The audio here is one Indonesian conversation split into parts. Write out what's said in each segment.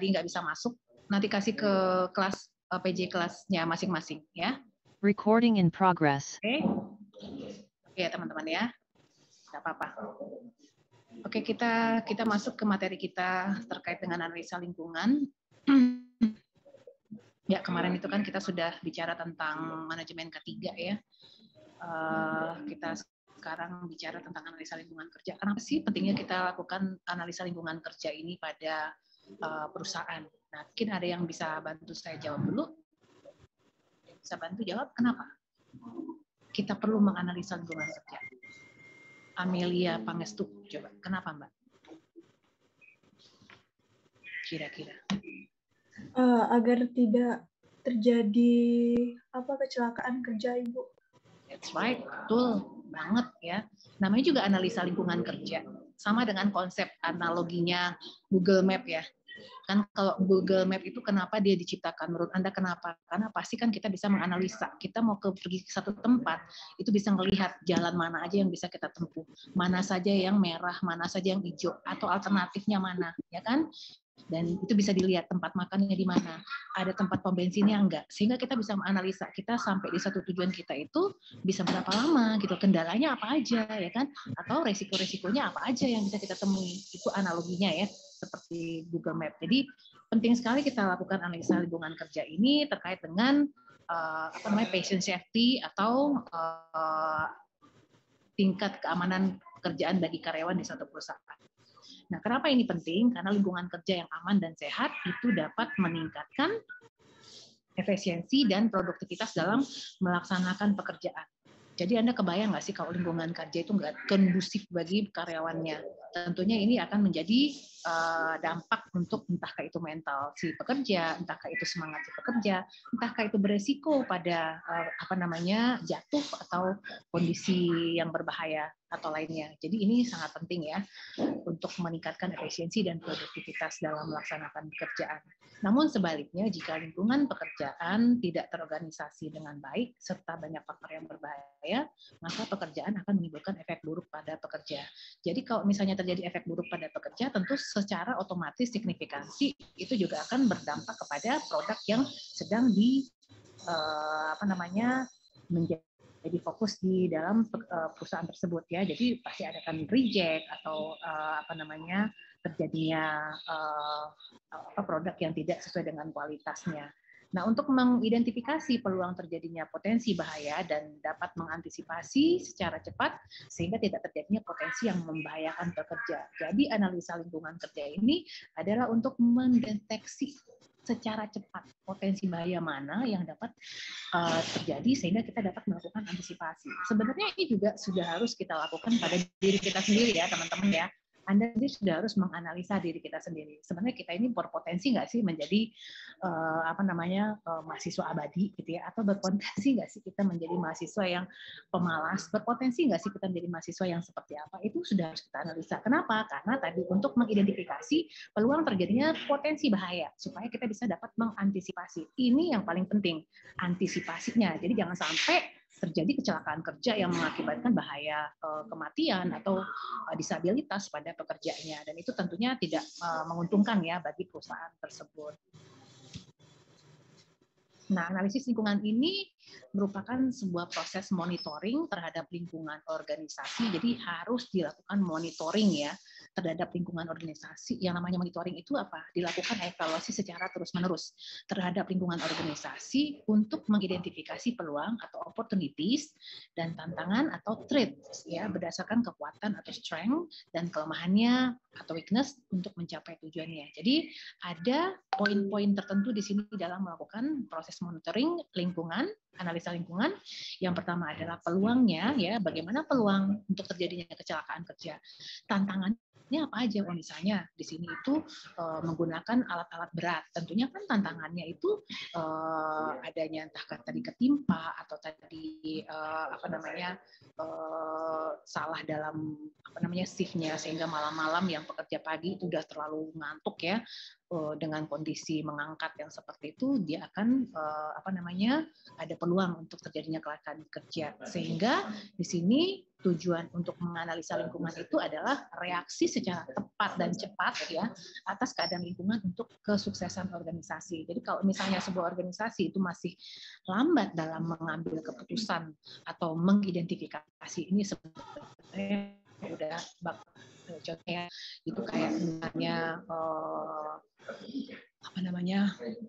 tadi nggak bisa masuk, nanti kasih ke kelas PJ kelasnya masing-masing ya. Recording in progress. Oke teman-teman ya, nggak apa-apa. Oke, kita masuk ke materi kita terkait dengan analisa lingkungan. Ya, kemarin itu kan kita sudah bicara tentang manajemen ketiga ya. Kita sekarang bicara tentang analisa lingkungan kerja. Kenapa sih pentingnya kita lakukan analisa lingkungan kerja ini pada perusahaan? Nah, mungkin ada yang bisa bantu saya jawab dulu. Bisa bantu jawab kenapa kita perlu menganalisa lingkungan kerja? Amelia Pangestu, coba. Kenapa, Mbak? Kira-kira. Agar tidak terjadi kecelakaan kerja, Ibu. That's right, betul banget ya. Namanya juga analisa lingkungan kerja. Sama dengan konsep analoginya Google Map ya. Kan kalau Google Map itu kenapa dia diciptakan? Menurut Anda kenapa? Karena pasti kan kita bisa menganalisa. Kita mau pergi ke satu tempat, itu bisa melihat jalan mana aja yang bisa kita tempuh. Mana saja yang merah, mana saja yang hijau, atau alternatifnya mana, ya kan? Dan itu bisa dilihat tempat makannya di mana, ada tempat pom bensinnya enggak, sehingga kita bisa menganalisa kita sampai di satu tujuan kita itu bisa berapa lama gitu, kendalanya apa aja ya kan, atau resiko-resikonya apa aja yang bisa kita temui. Itu analoginya ya, seperti Google Map. Jadi penting sekali kita lakukan analisa lingkungan kerja ini terkait dengan patient safety atau tingkat keamanan pekerjaan bagi karyawan di suatu perusahaan. Nah, kenapa ini penting? Karena lingkungan kerja yang aman dan sehat itu dapat meningkatkan efisiensi dan produktivitas dalam melaksanakan pekerjaan. Jadi Anda kebayang nggak sih kalau lingkungan kerja itu nggak kondusif bagi karyawannya? Tentunya ini akan menjadi dampak untuk entahkah itu mental si pekerja, entahkah itu semangat si pekerja, entahkah itu beresiko pada jatuh atau kondisi yang berbahaya atau lainnya. Jadi ini sangat penting ya untuk meningkatkan efisiensi dan produktivitas dalam melaksanakan pekerjaan. Namun sebaliknya, jika lingkungan pekerjaan tidak terorganisasi dengan baik serta banyak faktor yang berbahaya, maka pekerjaan akan menimbulkan efek buruk pada pekerja. Jadi kalau misalnya terjadi efek buruk pada pekerja, tentu secara otomatis signifikansi itu juga akan berdampak kepada produk yang sedang menjadi fokus di dalam perusahaan tersebut ya. Jadi pasti ada kan reject atau terjadinya produk yang tidak sesuai dengan kualitasnya. Nah, untuk mengidentifikasi peluang terjadinya potensi bahaya dan dapat mengantisipasi secara cepat sehingga tidak terjadinya potensi yang membahayakan pekerja. Jadi analisa lingkungan kerja ini adalah untuk mendeteksi secara cepat potensi bahaya mana yang dapat terjadi sehingga kita dapat melakukan antisipasi. Sebenarnya ini juga sudah harus kita lakukan pada diri kita sendiri ya teman-teman ya. Anda sendiri sudah harus menganalisa diri kita sendiri. Sebenarnya kita ini berpotensi nggak sih menjadi mahasiswa abadi gitu ya, atau berpotensi nggak sih kita menjadi mahasiswa yang pemalas, berpotensi nggak sih kita menjadi mahasiswa yang seperti apa? Itu sudah harus kita analisa. Kenapa? Karena tadi untuk mengidentifikasi peluang terjadinya potensi bahaya supaya kita bisa dapat mengantisipasi. Ini yang paling penting, antisipasinya. Jadi jangan sampai terjadi kecelakaan kerja yang mengakibatkan bahaya kematian atau disabilitas pada pekerjanya, dan itu tentunya tidak menguntungkan ya bagi perusahaan tersebut. Nah, analisis lingkungan ini merupakan sebuah proses monitoring terhadap lingkungan organisasi, jadi harus dilakukan monitoring ya terhadap lingkungan organisasi. Yang namanya monitoring itu apa? Dilakukan evaluasi secara terus-menerus terhadap lingkungan organisasi untuk mengidentifikasi peluang atau opportunities dan tantangan atau threats ya berdasarkan kekuatan atau strength dan kelemahannya atau weakness untuk mencapai tujuannya. Jadi ada poin-poin tertentu di sini dalam melakukan proses monitoring lingkungan, analisa lingkungan. Yang pertama adalah peluangnya ya, bagaimana peluang untuk terjadinya kecelakaan kerja. Tantangannya apa aja? Misalnya di sini itu menggunakan alat-alat berat. Tentunya kan tantangannya itu adanya entah tadi ketimpa atau tadi salah dalam shift-nya sehingga malam-malam yang pekerja pagi itu udah terlalu ngantuk ya. dengan kondisi mengangkat yang seperti itu, dia akan ada peluang untuk terjadinya kecelakaan kerja. Sehingga di sini tujuan untuk menganalisa lingkungan itu adalah reaksi secara tepat dan cepat ya atas keadaan lingkungan untuk kesuksesan organisasi. Jadi kalau misalnya sebuah organisasi itu masih lambat dalam mengambil keputusan atau mengidentifikasi, ini sebenarnya udah contohnya itu kayak misalnya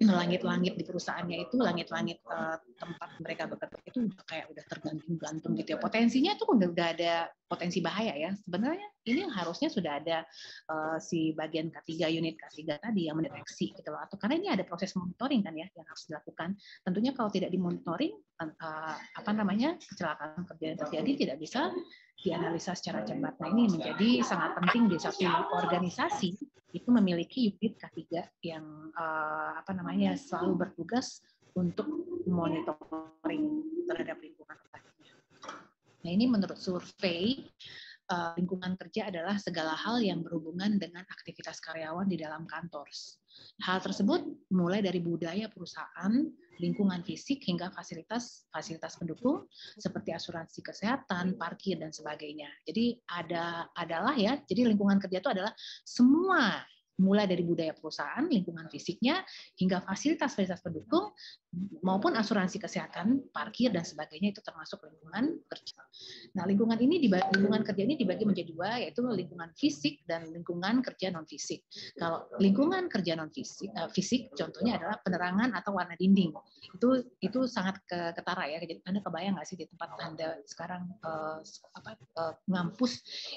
langit-langit di perusahaannya itu, langit-langit tempat mereka bekerja itu udah tergantung gitu ya. Potensinya itu udah ada potensi bahaya ya. Sebenarnya ini harusnya sudah ada si bagian K3, unit K3 tadi yang mendeteksi gitu loh. Atau karena ini ada proses monitoring kan ya yang harus dilakukan. Tentunya kalau tidak dimonitoring kecelakaan kerja yang terjadi tidak bisa dianalisa secara cepat. Nah, ini menjadi sangat penting di satu organisasi itu memiliki unit K3 yang selalu bertugas untuk monitoring terhadap lingkungan kerjanya. Nah, ini menurut survei lingkungan kerja adalah segala hal yang berhubungan dengan aktivitas karyawan di dalam kantor. Hal tersebut mulai dari budaya perusahaan, lingkungan fisik hingga fasilitas pendukung seperti asuransi kesehatan, parkir dan sebagainya. Jadi jadi lingkungan kerja itu adalah semua mulai dari budaya perusahaan, lingkungan fisiknya, hingga fasilitas pendukung, maupun asuransi kesehatan, parkir, dan sebagainya itu termasuk lingkungan kerja. Nah, lingkungan kerja ini dibagi menjadi dua, yaitu lingkungan fisik dan lingkungan kerja non-fisik. Kalau lingkungan kerja non-fisik, fisik contohnya adalah penerangan atau warna dinding. Itu sangat ketara ya. Jadi Anda kebayang nggak sih di tempat Anda sekarang ngampus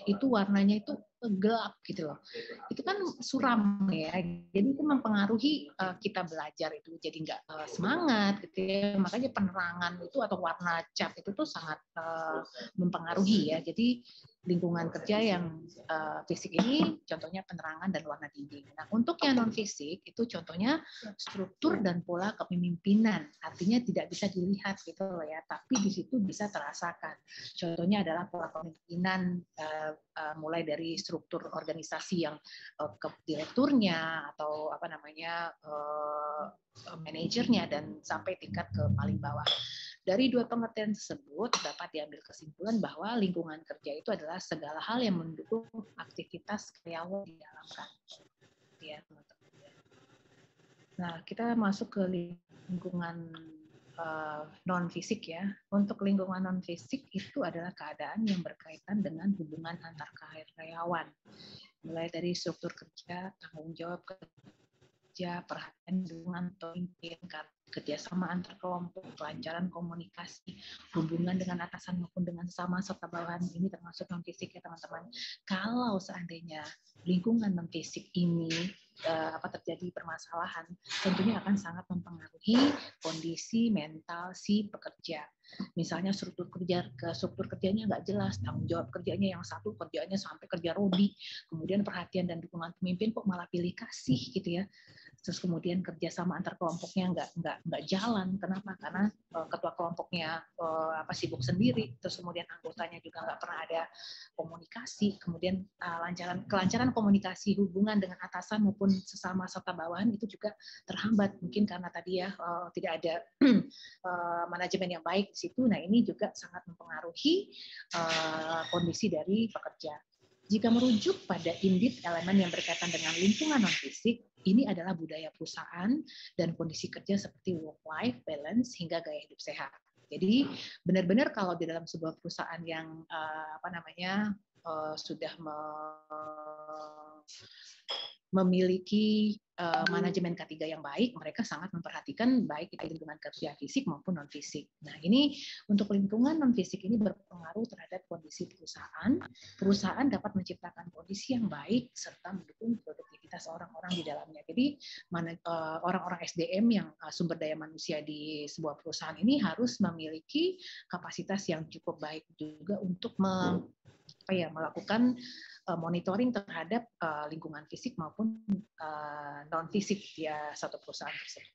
itu warnanya itu gelap gitu loh. Itu kan suram ya. Jadi itu mempengaruhi kita belajar itu jadi nggak semangat gitu ya. Makanya penerangan itu atau warna cat itu tuh sangat mempengaruhi ya. Jadi lingkungan kerja yang fisik ini contohnya penerangan dan warna dinding. Nah, untuk yang non fisik itu contohnya struktur dan pola kepemimpinan. Artinya tidak bisa dilihat gitu loh ya, tapi di situ bisa terasakan. Contohnya adalah pola kepemimpinan mulai dari struktur organisasi yang ke direkturnya atau manajernya dan sampai tingkat ke paling bawah. Dari dua pengertian tersebut dapat diambil kesimpulan bahwa lingkungan kerja itu adalah segala hal yang mendukung aktivitas karyawan di dalam kantor. Ya, teman-teman. Nah, kita masuk ke lingkungan non fisik ya. Untuk lingkungan non fisik itu adalah keadaan yang berkaitan dengan hubungan antar karyawan, mulai dari struktur kerja, tanggung jawab kerja, perhatian, dukungan, pemimpin, kerjasama antar kelompok, kelancaran komunikasi, hubungan dengan atasan maupun dengan sesama serta bawahan, ini termasuk non fisik ya teman-teman. Kalau seandainya lingkungan non fisik ini terjadi permasalahan, tentunya akan sangat mempengaruhi kondisi mental si pekerja. Misalnya struktur kerjanya nggak jelas, tanggung jawab kerjanya yang satu kerjanya sampai kerja rodi, kemudian perhatian dan dukungan pemimpin kok malah pilih kasih gitu ya. Terus kemudian kerjasama antar kelompoknya nggak jalan. Kenapa? Karena ketua kelompoknya sibuk sendiri. Terus kemudian anggotanya juga nggak pernah ada komunikasi. Kemudian kelancaran komunikasi hubungan dengan atasan maupun sesama serta bawahan itu juga terhambat. Mungkin karena tadi ya tidak ada manajemen yang baik di situ. Nah, ini juga sangat mempengaruhi kondisi dari pekerja. Jika merujuk pada indit elemen yang berkaitan dengan lingkungan non-fisik, ini adalah budaya perusahaan dan kondisi kerja seperti work-life balance hingga gaya hidup sehat. Jadi benar-benar kalau di dalam sebuah perusahaan yang sudah memiliki manajemen K3 yang baik, mereka sangat memperhatikan baik itu lingkungan kerja fisik maupun non fisik. Nah, ini untuk lingkungan non fisik ini berpengaruh terhadap kondisi perusahaan. Perusahaan dapat menciptakan kondisi yang baik serta mendukung produktivitas orang-orang di dalamnya. Jadi orang-orang SDM yang sumber daya manusia di sebuah perusahaan ini harus memiliki kapasitas yang cukup baik juga untuk melakukan monitoring terhadap lingkungan fisik maupun non fisik di satu perusahaan tersebut.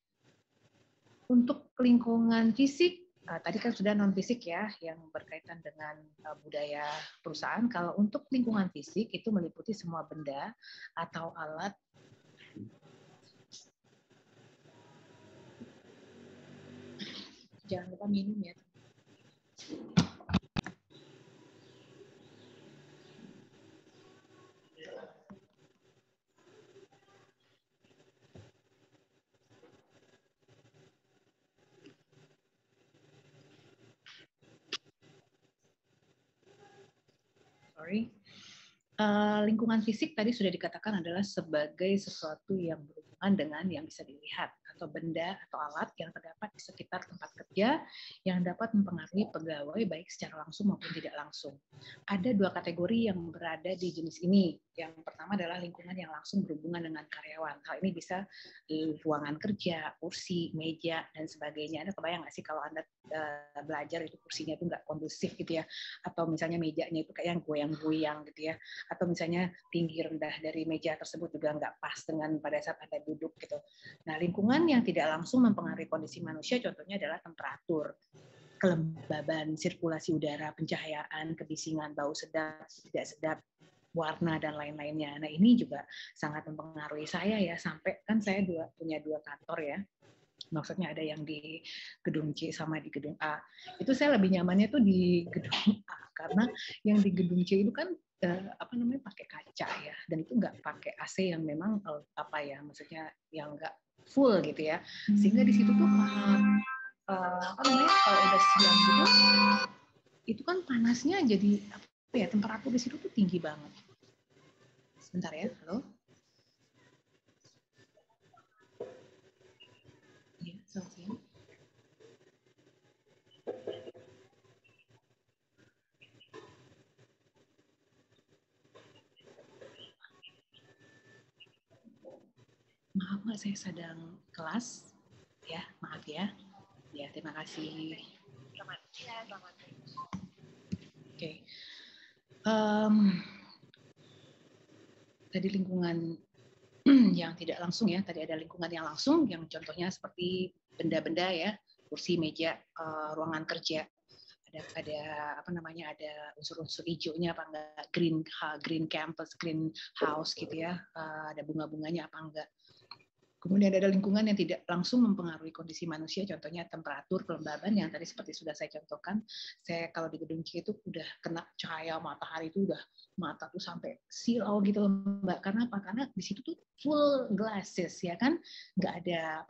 Untuk lingkungan fisik tadi kan sudah non fisik ya yang berkaitan dengan budaya perusahaan. Kalau untuk lingkungan fisik itu meliputi semua benda atau alat Jangan lupa minum ya. Sorry. Lingkungan fisik tadi sudah dikatakan adalah sebagai sesuatu yang berhubungan dengan yang bisa dilihat atau benda atau alat yang terdapat di sekitar tempat kerja yang dapat mempengaruhi pegawai baik secara langsung maupun tidak langsung. Ada dua kategori yang berada di jenis ini. Yang pertama adalah lingkungan yang langsung berhubungan dengan karyawan. Hal ini bisa di ruangan kerja, kursi, meja, dan sebagainya. Anda kebayang nggak sih kalau Anda belajar itu kursinya itu nggak kondusif gitu ya, atau misalnya mejanya itu kayak yang goyang-goyang gitu ya, atau misalnya tinggi rendah dari meja tersebut juga nggak pas dengan pada saat Anda duduk gitu. Nah, lingkungan yang tidak langsung mempengaruhi kondisi manusia contohnya adalah temperatur, kelembaban, sirkulasi udara, pencahayaan, kebisingan, bau sedap, tidak sedap, warna, dan lain-lainnya. Nah, ini juga sangat mempengaruhi saya ya, sampai kan saya punya dua kantor ya. Maksudnya ada yang di gedung C sama di gedung A. Itu saya lebih nyamannya tuh di gedung A karena yang di gedung C itu kan pakai kaca ya, dan itu nggak pakai AC yang memang maksudnya yang nggak full gitu ya, sehingga di situ tuh kalau udah siang gitu itu kan panasnya jadi temperatur di situ tuh tinggi banget. Sebentar ya, halo. Iya, selamat siang. Maaf, saya sedang kelas. Ya, maaf ya. Ya, terima kasih. Selamat. Oke. Tadi lingkungan yang tidak langsung ya. Tadi ada lingkungan yang langsung, yang contohnya seperti benda-benda ya, kursi, meja, ruangan kerja. Ada unsur-unsur hijaunya apa enggak, green campus, green house gitu ya, ada bunga-bunganya apa enggak. Kemudian ada lingkungan yang tidak langsung mempengaruhi kondisi manusia, contohnya temperatur, kelembaban yang tadi seperti sudah saya contohkan. Saya kalau di gedung C itu udah kena cahaya matahari itu udah mata tuh sampai silau gitu Mbak. Karena apa? Karena di situ tuh full glasses ya kan, nggak ada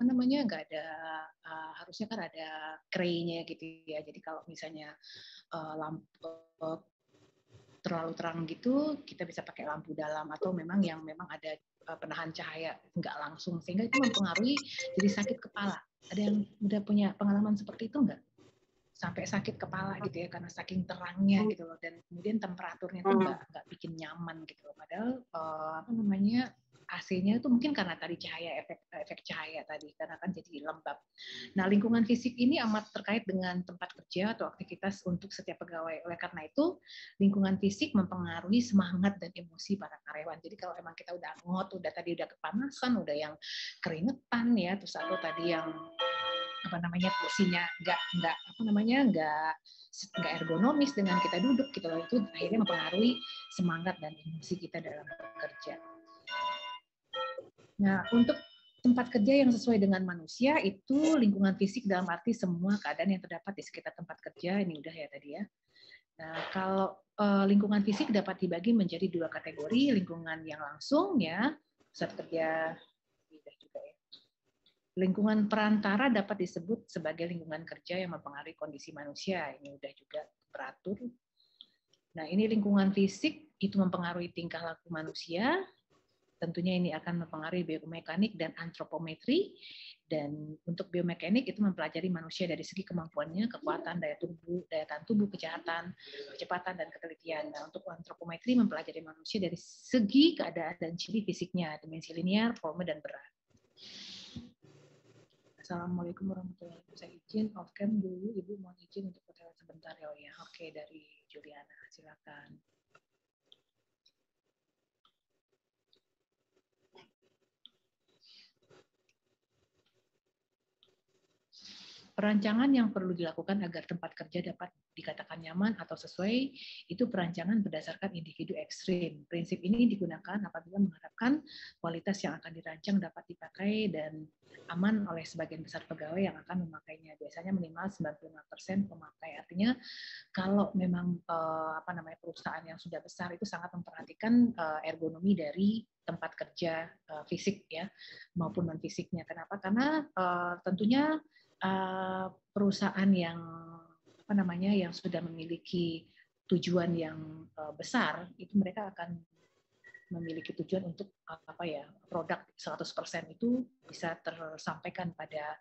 harusnya kan ada kraynya gitu ya. Jadi kalau misalnya lampu terlalu terang gitu, kita bisa pakai lampu dalam atau memang ada penahan cahaya nggak langsung, sehingga itu mempengaruhi jadi sakit kepala. Ada yang udah punya pengalaman seperti itu nggak? Sampai sakit kepala gitu ya karena saking terangnya gitu loh, dan kemudian temperaturnya itu nggak bikin nyaman gitu loh. Padahal AC-nya itu mungkin karena tadi efek cahaya tadi, karena kan jadi lembab. Nah, lingkungan fisik ini amat terkait dengan tempat kerja atau aktivitas untuk setiap pegawai. Oleh karena itu, lingkungan fisik mempengaruhi semangat dan emosi para karyawan. Jadi kalau emang kita udah udah kepanasan, udah yang keringetan ya, terus atau tadi yang kursinya nggak ergonomis dengan kita duduk gitu loh, itu akhirnya mempengaruhi semangat dan emosi kita dalam bekerja. Nah, untuk tempat kerja yang sesuai dengan manusia itu lingkungan fisik dalam arti semua keadaan yang terdapat di sekitar tempat kerja, ini udah ya tadi ya. Nah, kalau lingkungan fisik dapat dibagi menjadi dua kategori, lingkungan yang langsung ya, pusat kerja, udah juga ya. Lingkungan perantara dapat disebut sebagai lingkungan kerja yang mempengaruhi kondisi manusia, ini udah juga teratur. Nah, ini lingkungan fisik itu mempengaruhi tingkah laku manusia. Tentunya ini akan mempengaruhi biomekanik dan antropometri. Dan untuk biomekanik itu mempelajari manusia dari segi kemampuannya, kekuatan, daya tahan tubuh, kecepatan, dan ketelitian. Nah, untuk antropometri mempelajari manusia dari segi keadaan dan ciri fisiknya, dimensi linear, volume, dan berat. Assalamualaikum warahmatullahi wabarakatuh. Saya izin off cam dulu, Ibu mau izin untuk bertanya sebentar ya. Oke, dari Juliana, silakan. Perancangan yang perlu dilakukan agar tempat kerja dapat dikatakan nyaman atau sesuai, itu perancangan berdasarkan individu ekstrim. Prinsip ini digunakan apabila mengharapkan kualitas yang akan dirancang dapat dipakai dan aman oleh sebagian besar pegawai yang akan memakainya. Biasanya minimal 95% pemakai. Artinya kalau memang perusahaan yang sudah besar itu sangat memperhatikan ergonomi dari tempat kerja fisik ya maupun non fisiknya. Kenapa? Karena tentunya perusahaan yang yang sudah memiliki tujuan yang besar itu mereka akan memiliki tujuan untuk produk 100% itu bisa tersampaikan pada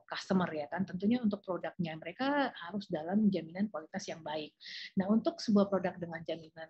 customer ya kan. Tentunya untuk produknya mereka harus dalam jaminan kualitas yang baik. Nah, untuk sebuah produk dengan jaminan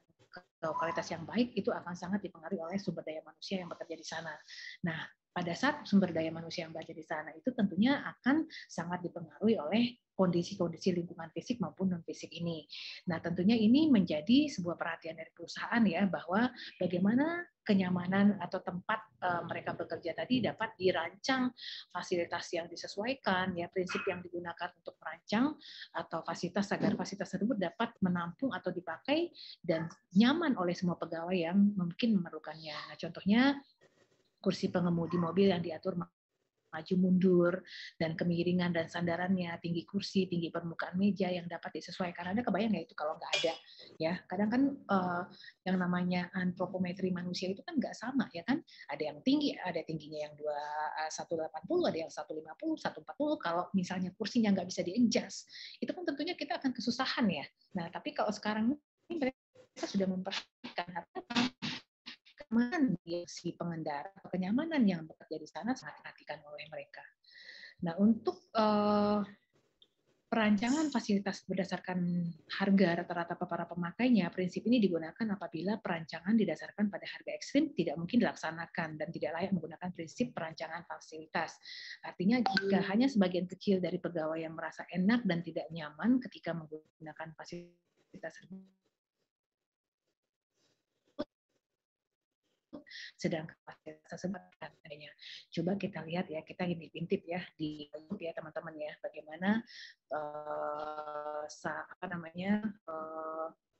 kualitas yang baik itu akan sangat dipengaruhi oleh sumber daya manusia yang bekerja di sana. Nah, pada saat sumber daya manusia yang bekerja di sana itu tentunya akan sangat dipengaruhi oleh kondisi-kondisi lingkungan fisik maupun non fisik ini. Nah, tentunya ini menjadi sebuah perhatian dari perusahaan ya bahwa bagaimana kenyamanan atau tempat mereka bekerja tadi dapat dirancang fasilitas yang disesuaikan ya, prinsip yang digunakan untuk merancang atau fasilitas agar fasilitas tersebut dapat menampung atau dipakai dan nyaman oleh semua pegawai yang mungkin memerlukannya. Nah, contohnya kursi pengemudi mobil yang diatur maju mundur dan kemiringan dan sandarannya, tinggi kursi, tinggi permukaan meja yang dapat disesuaikan. Ada kebayang nggak itu kalau nggak ada? Ya, kadang kan yang namanya antropometri manusia itu kan nggak sama ya kan? Ada yang tinggi, ada tingginya yang 180, ada yang 150, 140. Kalau misalnya kursinya nggak bisa di-adjust, itu kan tentunya kita akan kesusahan ya. Nah, tapi kalau sekarang ini mereka sudah memperhatikan kenyamanan si pengendara atau kenyamanan yang bekerja di sana sangat diperhatikan oleh mereka. Nah, untuk perancangan fasilitas berdasarkan harga rata-rata para pemakainya, prinsip ini digunakan apabila perancangan didasarkan pada harga ekstrim tidak mungkin dilaksanakan dan tidak layak menggunakan prinsip perancangan fasilitas. Artinya jika hanya sebagian kecil dari pegawai yang merasa enak dan tidak nyaman ketika menggunakan fasilitas sedang kapasitas tersebut adanya. Coba kita lihat ya, kita intip ya di YouTube ya teman-teman ya, bagaimana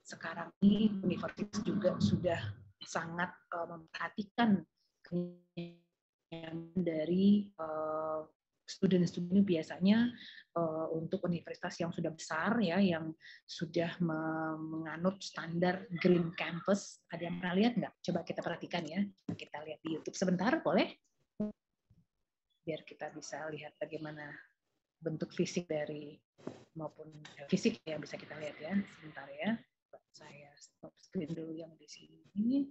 sekarang ini universitas juga sudah sangat memperhatikan dari student-student biasanya untuk universitas yang sudah besar ya, yang sudah menganut standar Green Campus. Ada yang pernah lihat nggak? Coba kita perhatikan ya. Kita lihat di YouTube sebentar, boleh? Biar kita bisa lihat bagaimana bentuk fisik dari maupun fisik yang bisa kita lihat ya. Sebentar ya. Saya stop screen dulu yang di sini.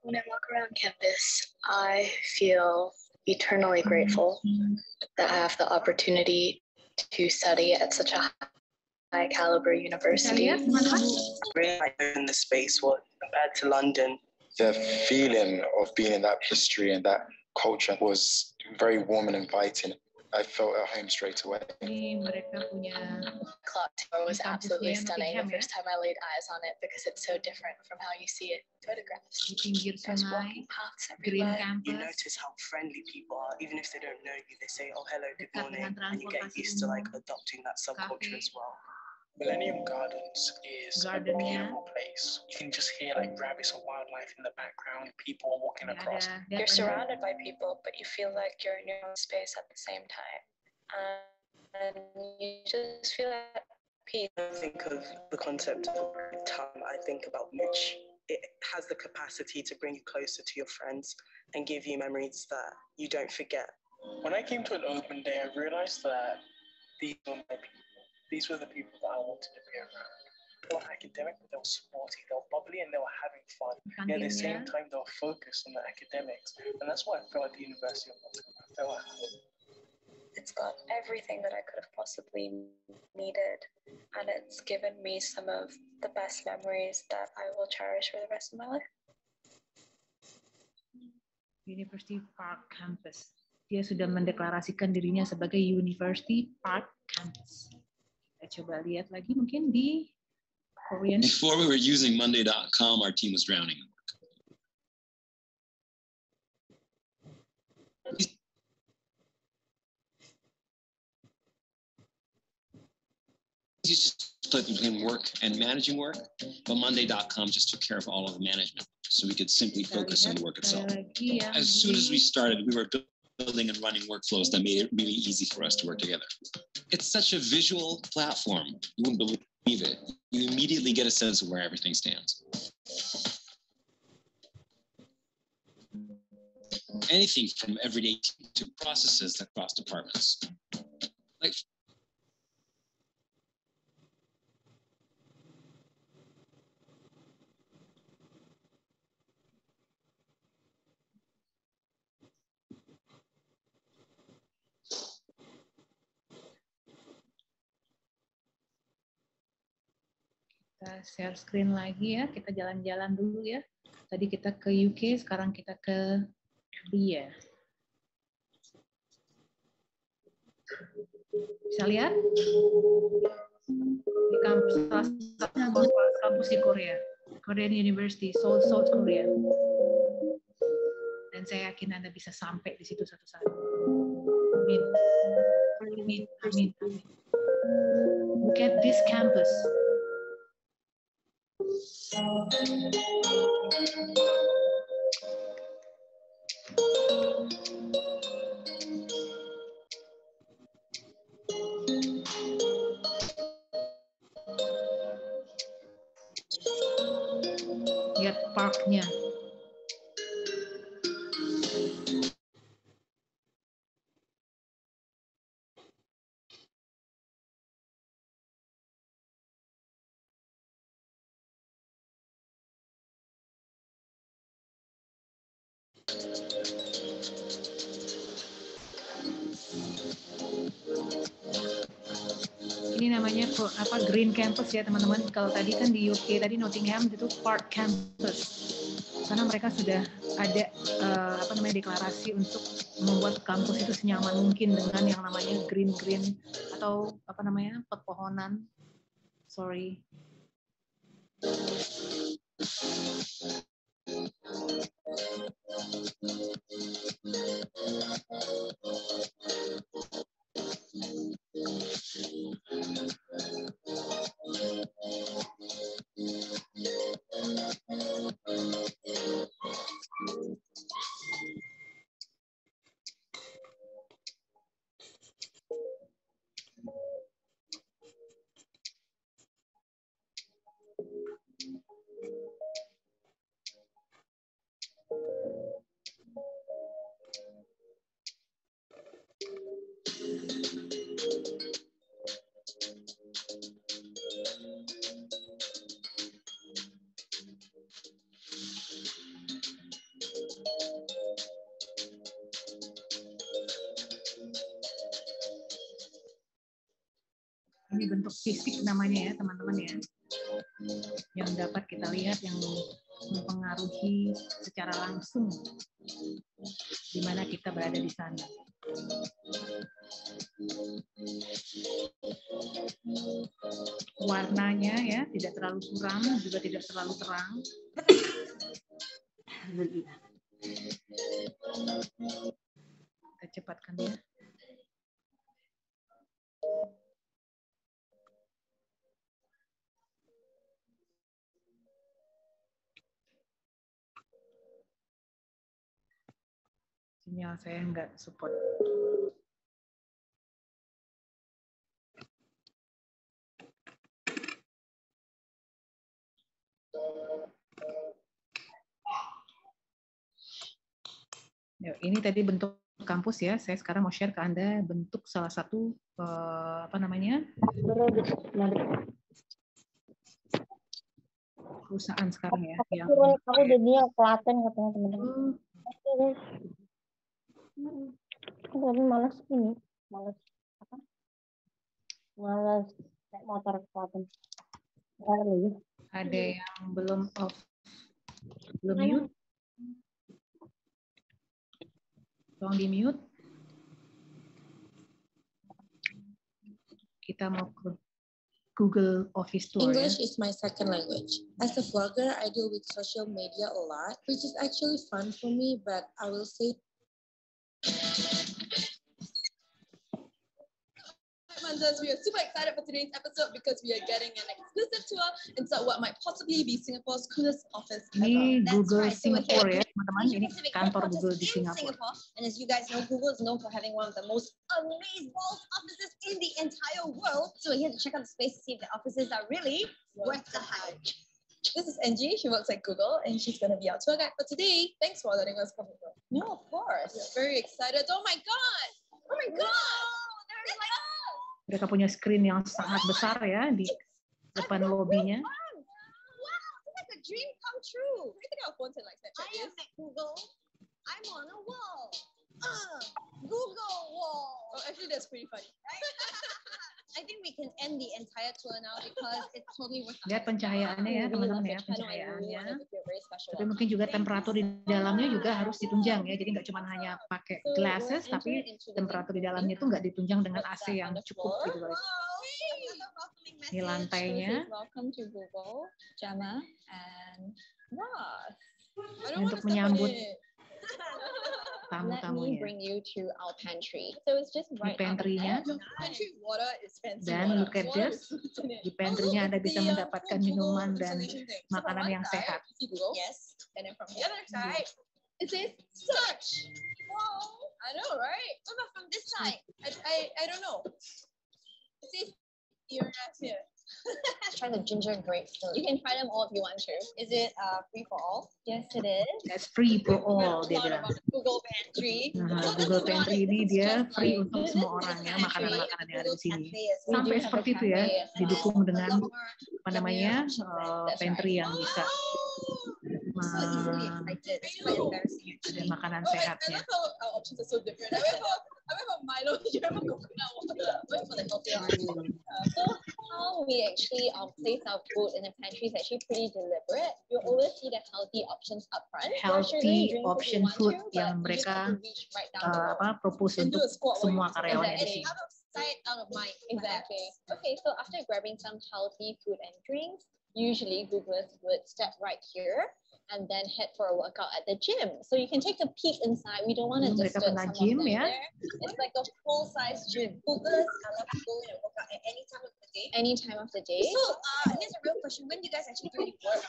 When I walk around campus, I feel eternally grateful that I have the opportunity to study at such a high caliber university. In the space was compared to London. The feeling of being in that history and that culture was very warm and inviting. I felt at home straight away. Clock tower was absolutely stunning the first time I laid eyes on it because it's so different from how you see it in photographs. There's walking paths everywhere. You notice how friendly people are, even if they don't know you. They say, "Oh, hello, good morning," and you get used to adopting that subculture as well. Millennium Gardens is a beautiful place. You can just hear rabbits and wildlife in the background, people walking across. You're surrounded by people, but you feel like you're in your own space at the same time. And you just feel at peace. When I think of the concept of time, I think about which it has the capacity to bring you closer to your friends and give you memories that you don't forget. When I came to an open day, I realized that these were my people. These were the people that I wanted to be around. They were academic, but they were sporty, they were bubbly, and they were having fun. Yet at the same time, they were focused on the academics. And that's why I felt at the University of Nottingham. I felt at home. It's got everything that I could have possibly needed, and it's given me some of the best memories that I will cherish for the rest of my life. University Park Campus. Dia sudah mendeklarasikan dirinya sebagai University Park Campus. Kita coba lihat lagi mungkin di Korean. Before we were using Monday.com, our team was drowning in work. You just split between work and managing work, but Monday.com just took care of all of the management, so we could simply focus on the work itself. As soon as we started, we were building and running workflows that made it really easy for us to work together. It's such a visual platform, you wouldn't believe it. You immediately get a sense of where everything stands. Anything from everyday to processes across departments. Like, kita share screen lagi ya, kita jalan-jalan dulu ya. Tadi kita ke UK, sekarang kita ke Korea. Bisa lihat? Di kampus di Korea, Korean University, Seoul, South Korea. Dan saya yakin Anda bisa sampai di situ suatu saat. Amin. Amin. Amin. Amin. Look at this campus. Lihat parknya. Ini namanya Green Campus ya teman-teman. Kalau tadi kan di UK tadi Nottingham itu Park Campus. Karena mereka sudah ada deklarasi untuk membuat kampus itu senyaman mungkin dengan yang namanya green atau pepohonan. Sorry. Ini bentuk fisik namanya ya teman-teman ya, yang dapat kita lihat, yang mempengaruhi secara langsung di mana kita berada di sana. Warnanya ya tidak terlalu suram, juga tidak terlalu terang. Kita cepatkan ya. Sinyal saya nggak support. Ini tadi bentuk kampus ya. Saya sekarang mau share ke Anda bentuk salah satu perusahaan sekarang ya yang aku jadinya Klaten katanya teman-teman. Aku lagi malas naik motor ke Klaten. ada yang belum mute. Tolong di mute. Kita mau ke Google Office Store. English is my second language. As a vlogger, I deal with social media a lot, which is actually fun for me, but I will say we are super excited for today's episode because we are getting an exclusive tour into what might possibly be Singapore's coolest office Ini ever. Google That's right. Singapore ya, teman-teman. Ini kantor Google di Singapura. And as you guys know, Google is known for having one of the most amazing offices in the entire world. So we're here to check out the space to see if the offices are really worth the hype. This is Angie. She works at Google, and she's going to be our tour guide for today. Thanks for letting us come over. No, of course. We're very excited. Oh my God! Oh my God! There's like Mereka punya screen yang sangat besar ya di depan lobinya. wow, it's like a dream come true. I think our phones are like Snapchat. I am at Google. I'm on a wall. Google wall. Oh, actually, that's pretty funny. I think we can end the entire tour now because it's totally worth it. Lihat pencahayaannya ya, teman-teman ya, pencahayaannya. Tapi mungkin juga temperatur di dalamnya juga harus ditunjang ya. Jadi nggak cuma hanya pakai glasses, tapi temperatur di dalamnya itu nggak ditunjang dengan AC yang cukup gitu loh. Ini lantainya. Welcome to Google, Gemma, and Ross. Untuk menyambut Let me tamu-tamunya. bring you to our pantry. So it's just right pantry-nya. Pantry water is fancy. Dan look at this, di pantry-nya Anda bisa mendapatkan minuman dan makanan yang sehat. Yes. And then from the other side, it says search. Wow, I know, right? What about from this side? I don't know. It says here. Try the ginger grapefruit. You can try them all if you want to. Is it free for all? Yes, it is. That's free for all, dia bilang. Google Pantry. Nah, Google Pantry ini dia free untuk semua orang ya, makanan-makanan yang ada di sini. Sampai seperti itu ya, didukung dengan apa namanya pantry yang bisa ada makanan sehatnya. So how we actually place our food in the pantry is actually pretty deliberate. You always see the healthy options up front. Healthy option food yang mereka propose untuk semua karyawan di sini. Out of mind. Exactly. Okay, so after grabbing some healthy food and drinks, usually Googlers would step right here and then head for a workout at the gym. So you can take a peek inside. We don't want to disturb some of them ya. there. It's like a full-size gym. Googlers are allowed to go in and work out at any time of the day. Any time of the day. So here's a real question: when do you guys actually do any work?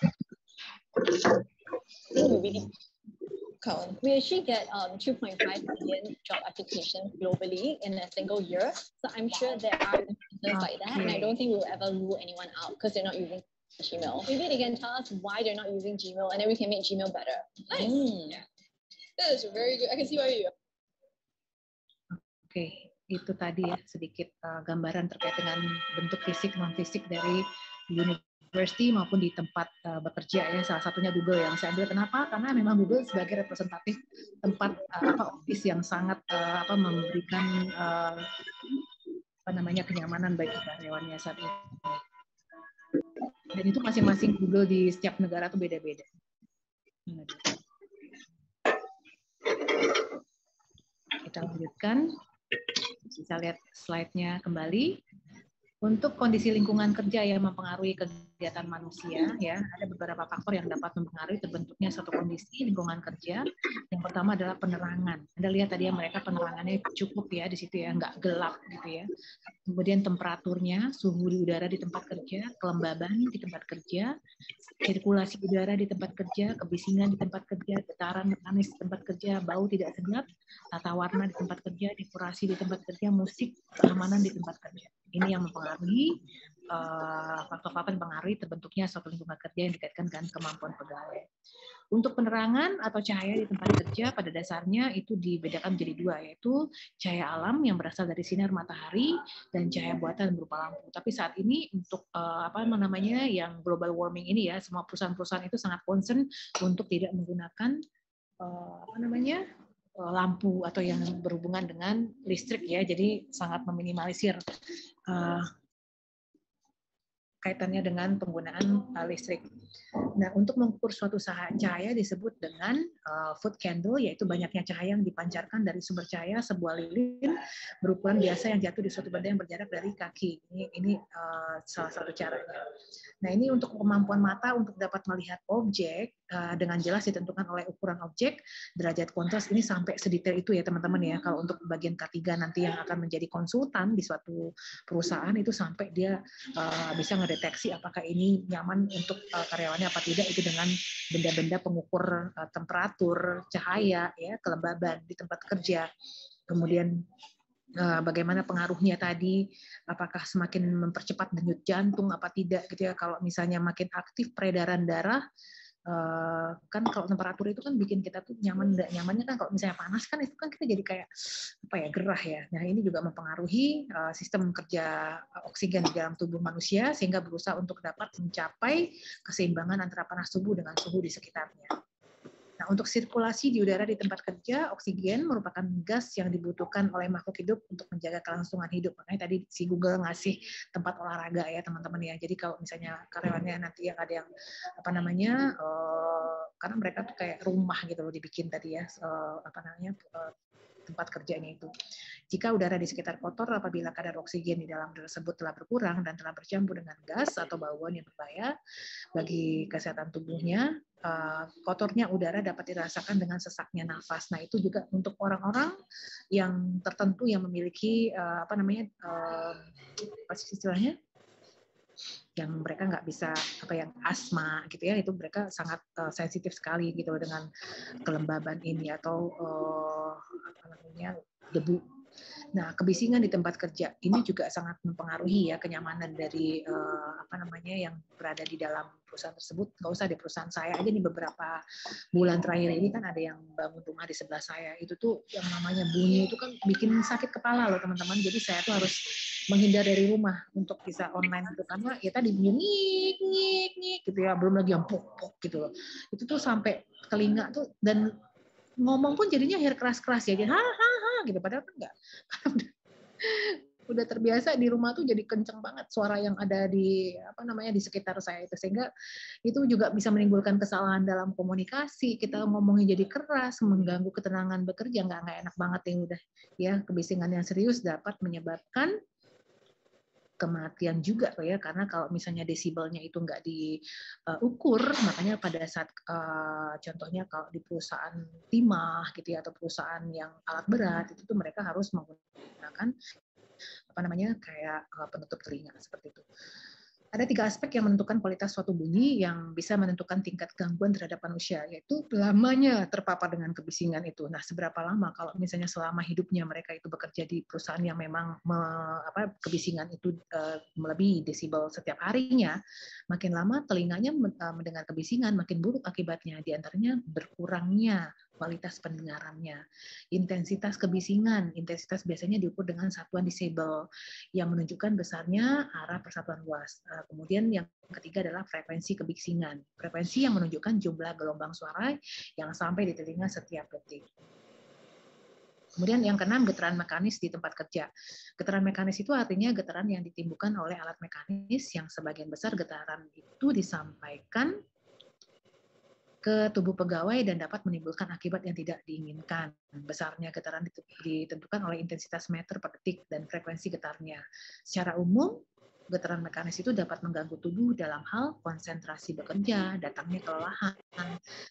We actually get 2.5 million job applications globally in a single year. So I'm sure there are instances like that, and I don't think we'll ever rule anyone out because they're not using Gmail. Maybe they can tell us why they're not using Gmail, and then we can make Gmail better. Nice. Yeah. That is very good. I can see why you. Oke, itu tadi ya sedikit gambaran terkait dengan bentuk fisik non fisik dari university maupun di tempat bekerja ya, salah satunya Google yang saya ambil. Kenapa? Karena memang Google sebagai representatif tempat office yang sangat memberikan kenyamanan bagi karyawannya saat ini. Dan itu masing-masing Google di setiap negara itu beda-beda. Kita lanjutkan, bisa lihat slide-nya kembali. Untuk kondisi lingkungan kerja yang mempengaruhi kegiatan manusia, ya ada beberapa faktor yang dapat mempengaruhi terbentuknya suatu kondisi lingkungan kerja. Yang pertama adalah penerangan. Anda lihat tadi ya, mereka penerangannya cukup ya di situ ya, nggak gelap gitu ya. Kemudian temperaturnya, suhu udara di tempat kerja, kelembaban di tempat kerja, sirkulasi udara di tempat kerja, kebisingan di tempat kerja, getaran mekanis di tempat kerja, bau tidak sedap, tata warna di tempat kerja, dekorasi di tempat kerja, musik, keamanan di tempat kerja. Ini yang mempengaruhi mempengaruhi faktor-faktor yang mempengaruhi terbentuknya suatu lingkungan kerja yang dikaitkan dengan kemampuan pegawai. Untuk penerangan atau cahaya di tempat kerja pada dasarnya itu dibedakan menjadi dua, yaitu cahaya alam yang berasal dari sinar matahari dan cahaya buatan berupa lampu. Tapi saat ini untuk yang global warming ini ya, semua perusahaan-perusahaan itu sangat concern untuk tidak menggunakan lampu atau yang berhubungan dengan listrik ya. Jadi sangat meminimalisir kaitannya dengan penggunaan listrik. Nah, untuk mengukur suatu cahaya disebut dengan foot candle, yaitu banyaknya cahaya yang dipancarkan dari sumber cahaya sebuah lilin berukuran biasa yang jatuh di suatu benda yang berjarak dari kaki. Ini salah satu caranya. Nah, ini untuk kemampuan mata untuk dapat melihat objek dengan jelas ditentukan oleh ukuran objek, derajat kontras ini sampai sedetail itu ya teman-teman ya. Kalau untuk bagian K3 nanti yang akan menjadi konsultan di suatu perusahaan itu sampai dia bisa ngedeteksi apakah ini nyaman untuk karyawannya apa tidak, itu dengan benda-benda pengukur temperatur, cahaya, ya, kelembaban di tempat kerja. Kemudian bagaimana pengaruhnya tadi, apakah semakin mempercepat denyut jantung apa tidak gitu ya. Kalau misalnya makin aktif peredaran darah, kan kalau temperatur itu kan bikin kita tuh nyaman, enggak nyamannya kan kalau misalnya panas kan itu kan kita jadi kayak gerah ya. Nah, ini juga mempengaruhi sistem kerja oksigen di dalam tubuh manusia sehingga berusaha untuk dapat mencapai keseimbangan antara panas tubuh dengan suhu di sekitarnya. Nah, untuk sirkulasi di udara di tempat kerja, oksigen merupakan gas yang dibutuhkan oleh makhluk hidup untuk menjaga kelangsungan hidup. Makanya tadi si Google ngasih tempat olahraga ya teman-teman ya. Jadi kalau misalnya karyawannya nanti yang ada yang karena mereka tuh kayak rumah gitu loh dibikin tadi ya, tempat kerjanya itu. Jika udara di sekitar kotor apabila kadar oksigen di dalam tersebut telah berkurang dan telah bercampur dengan gas atau bauan yang berbahaya bagi kesehatan tubuhnya, kotornya udara dapat dirasakan dengan sesaknya nafas. Nah, itu juga untuk orang-orang yang tertentu yang memiliki apa istilahnya? Yang mereka nggak bisa yang asma gitu ya, itu mereka sangat sensitif sekali gitu dengan kelembaban ini atau debu. Nah, kebisingan di tempat kerja ini juga sangat mempengaruhi ya kenyamanan dari yang berada di dalam perusahaan tersebut. Nggak usah di perusahaan saya aja nih, beberapa bulan terakhir ini kan ada yang bangun rumah di sebelah saya. Itu tuh yang namanya bunyi itu kan bikin sakit kepala loh teman-teman. Jadi saya tuh harus menghindar dari rumah untuk bisa online gitu, karena ya tadi bunyi nyik gitu ya, belum lagi yang pok gitu loh. Itu tuh sampai telinga tuh, dan ngomong pun jadinya keras-keras ya, jadi ha gitu, padahal kan enggak. Udah terbiasa di rumah tuh jadi kenceng banget suara yang ada di di sekitar saya itu, sehingga itu juga bisa menimbulkan kesalahan dalam komunikasi. Kita ngomongnya jadi keras, mengganggu ketenangan bekerja, nggak enak banget yang udah ya. Kebisingan yang serius dapat menyebabkan kematian juga ya, karena kalau misalnya desibelnya itu nggak diukur, makanya pada saat contohnya kalau di perusahaan timah gitu ya, atau perusahaan yang alat berat itu tuh mereka harus menggunakan kayak penutup telinga seperti itu. Ada 3 aspek yang menentukan kualitas suatu bunyi yang bisa menentukan tingkat gangguan terhadap manusia, yaitu lamanya terpapar dengan kebisingan itu. Nah, seberapa lama, kalau misalnya selama hidupnya mereka itu bekerja di perusahaan yang memang kebisingan itu melebihi desibel setiap harinya, makin lama telinganya mendengar kebisingan, makin buruk akibatnya. Di antaranya berkurangnya kualitas pendengarannya. Intensitas kebisingan, intensitas biasanya diukur dengan satuan desibel yang menunjukkan besarnya arah persatuan luas. Kemudian yang ketiga adalah frekuensi kebisingan. Frekuensi yang menunjukkan jumlah gelombang suara yang sampai di telinga setiap detik. Kemudian yang keenam, getaran mekanis di tempat kerja. Getaran mekanis itu artinya getaran yang ditimbulkan oleh alat mekanis yang sebagian besar getaran itu disampaikan ke tubuh pegawai dan dapat menimbulkan akibat yang tidak diinginkan. Besarnya getaran ditentukan oleh intensitas meter per detik dan frekuensi getarnya. Secara umum, getaran mekanis itu dapat mengganggu tubuh dalam hal konsentrasi bekerja, datangnya kelelahan,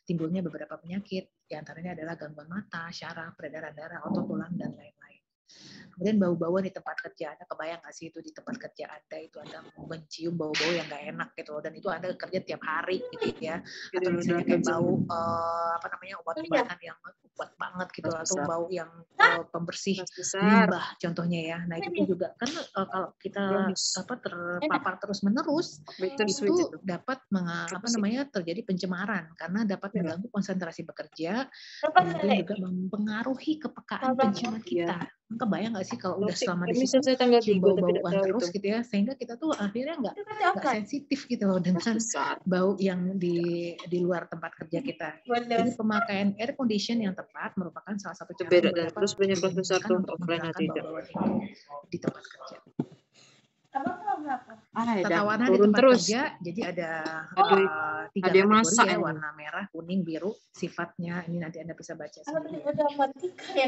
timbulnya beberapa penyakit, di antaranya adalah gangguan mata, syaraf, peredaran darah, otot tulang, dan lain-lain. Kemudian bau-bauan di tempat kerja, Anda kebayang nggak sih itu di tempat kerja Anda itu Anda mencium bau-bau yang nggak enak gitu, dan itu Anda kerja tiap hari gitu ya, atau misalnya kayak bau obat-obatan yang kuat banget gitu, atau bau yang pembersih limbah contohnya ya. Nah itu juga kan kalau kita terpapar terus-menerus itu dapat terjadi pencemaran karena dapat mengganggu konsentrasi bekerja, kemudian juga mempengaruhi kepekaan penciuman kita. Kebayang nggak sih kalau udah selama di situ cium bau-bauan terus gitu ya, sehingga kita tuh akhirnya nggak sensitif gitu loh dengan bau yang di luar tempat kerja kita. Jadi pemakaian air condition yang tepat merupakan salah satu cara untuk untuk menghilangkan bau-bauan itu di tempat kerja. Tawanan di tempat kerja, jadi ada 3 kategori ya, warna merah, kuning, biru. Sifatnya ini nanti Anda bisa baca sendiri.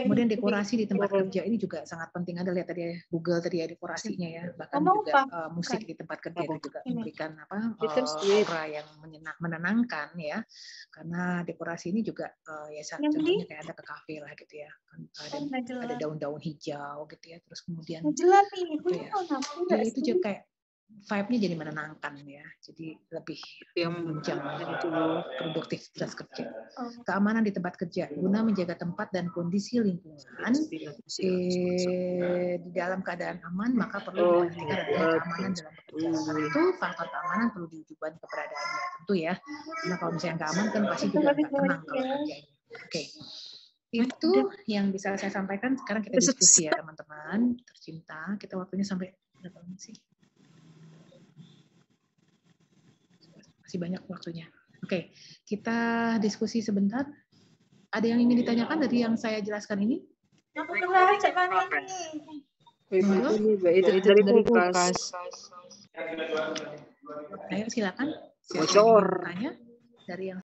Kemudian dekorasi di tempat kerja ini juga sangat penting. Anda lihat tadi Google tadi ya dekorasinya ya. Bahkan juga musik di tempat kerja itu juga memberikan aura yang menenangkan ya. Karena dekorasi ini juga ya contohnya kayak Anda ke kafe lah gitu ya. Ada daun-daun hijau gitu ya. Terus kemudian itu juga kayak vibe-nya jadi menenangkan ya, jadi lebih menunjang produktivitas kerja. Keamanan di tempat kerja, guna menjaga tempat dan kondisi lingkungan di dalam keadaan aman, maka perlu diperhatikan adanya keamanan dalam bekerja. Karena itu faktor keamanan perlu diujuban keberadaannya tentu ya, karena kalau misalnya nggak aman kan pasti juga nggak tenang kalau kerjanya. Oke. Itu yang bisa saya sampaikan. Sekarang kita diskusi ya teman-teman tercinta. Kita waktunya sampai berapa menit sih? Masih banyak waktunya. Oke, kita diskusi sebentar. Ada yang ingin ditanyakan dari yang saya jelaskan ini? Itu dari kulkas. Ayo silakan. Silakan tanya dari yang